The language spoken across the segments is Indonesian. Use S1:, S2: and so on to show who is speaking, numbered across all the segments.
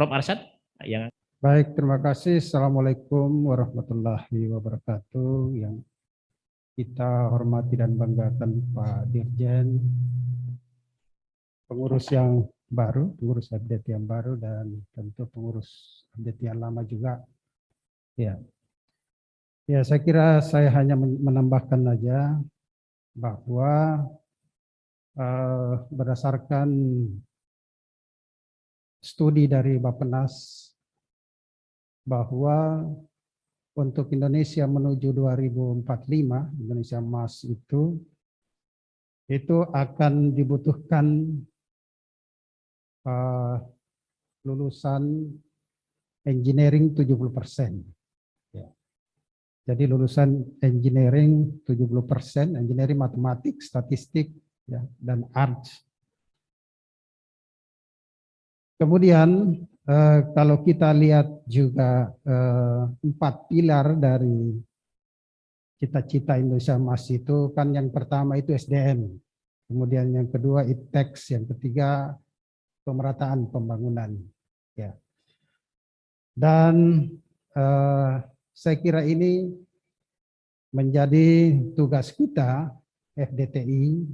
S1: Prof. Arsyad yang
S2: Baik, terima kasih. Assalamualaikum warahmatullahi wabarakatuh. Yang kita hormati dan banggakan Pak Dirjen, pengurus yang baru, pengurus update yang baru, dan tentu pengurus update yang lama juga. Ya, saya kira saya hanya menambahkan saja bahwa berdasarkan studi dari Bappenas bahwa untuk Indonesia menuju 2045, Indonesia Emas itu akan dibutuhkan lulusan engineering 70%. Ya. Jadi lulusan engineering 70%, engineering matematik, statistik, ya, dan arts. Kemudian kalau kita lihat juga 4 pilar dari cita-cita Indonesia Emas itu kan yang pertama itu SDM, kemudian yang kedua ITEX, yang ketiga pemerataan pembangunan. Ya. Dan saya kira ini menjadi tugas kita FDTI,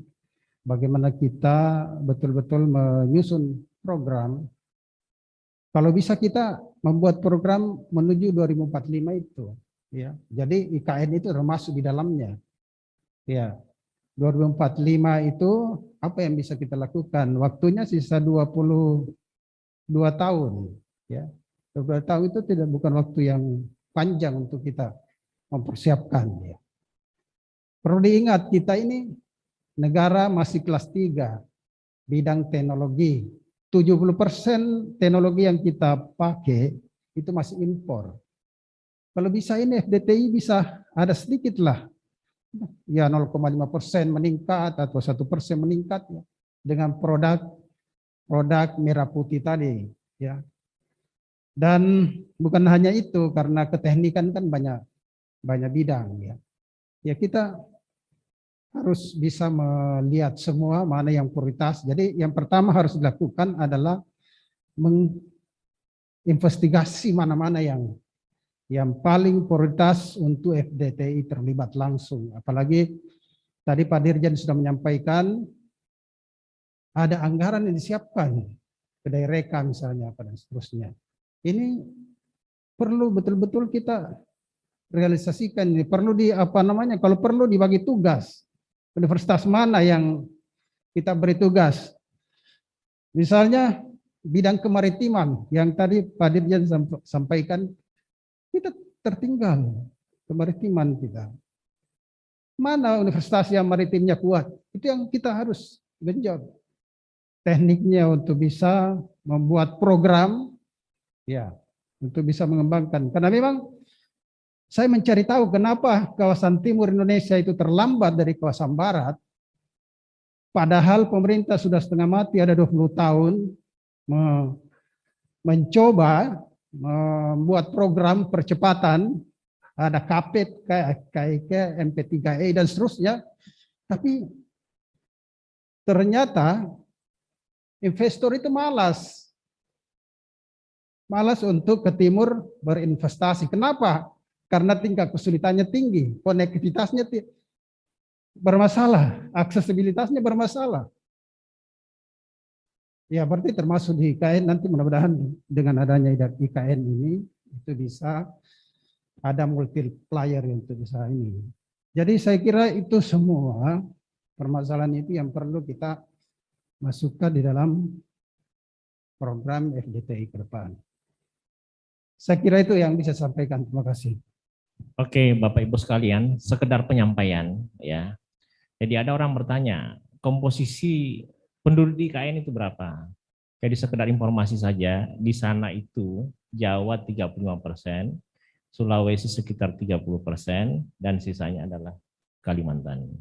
S2: bagaimana kita betul-betul menyusun program. Kalau bisa kita membuat program menuju 2045 itu, ya. Jadi IKN itu termasuk di dalamnya. Ya. 2045 itu apa yang bisa kita lakukan? Waktunya sisa 22 tahun, ya. 22 tahun itu bukan waktu yang panjang untuk kita mempersiapkan, ya. Perlu diingat kita ini negara masih kelas 3 bidang teknologi. 70% teknologi yang kita pakai itu masih impor. Kalau bisa ini FDTI bisa ada sedikit lah, ya 0,5% meningkat atau 1% meningkat, ya, dengan produk merah putih tadi, ya. Dan bukan hanya itu, karena keteknikan kan banyak bidang, ya. Ya kita harus bisa melihat semua mana yang prioritas. Jadi yang pertama harus dilakukan adalah menginvestigasi mana-mana yang paling prioritas untuk FDTI terlibat langsung. Apalagi tadi Pak Dirjen sudah menyampaikan ada anggaran yang disiapkan ke daerah misalnya apa dan seterusnya. Ini perlu betul-betul kita realisasikan. Ini perlu kalau perlu dibagi tugas. Universitas mana yang kita beri tugas? Misalnya bidang kemaritiman yang tadi Pak Dirjen sampaikan, kita tertinggal kemaritiman kita. Mana universitas yang maritimnya kuat? Itu yang kita harus genjot. Tekniknya untuk bisa membuat program, ya, untuk bisa mengembangkan. Karena memang saya mencari tahu kenapa kawasan timur Indonesia itu terlambat dari kawasan barat, padahal pemerintah sudah setengah mati ada 20 tahun mencoba membuat program percepatan, ada KPET, KIK, MP3E, dan seterusnya, tapi ternyata investor itu malas untuk ke timur berinvestasi. Kenapa? Karena tingkat kesulitannya tinggi, konektivitasnya bermasalah, aksesibilitasnya bermasalah. Ya, berarti termasuk di IKN nanti mudah-mudahan dengan adanya IKN ini itu bisa ada multiplier untuk bisa ini. Jadi saya kira itu semua permasalahan itu yang perlu kita masukkan di dalam program FDTI ke depan. Saya kira itu yang bisa saya sampaikan. Terima kasih.
S1: Oke, Bapak Ibu sekalian, sekedar penyampaian, ya. Jadi ada orang bertanya, komposisi penduduk di IKN itu berapa? Jadi sekedar informasi saja, di sana itu Jawa 35%, Sulawesi sekitar 30%, dan sisanya adalah Kalimantan.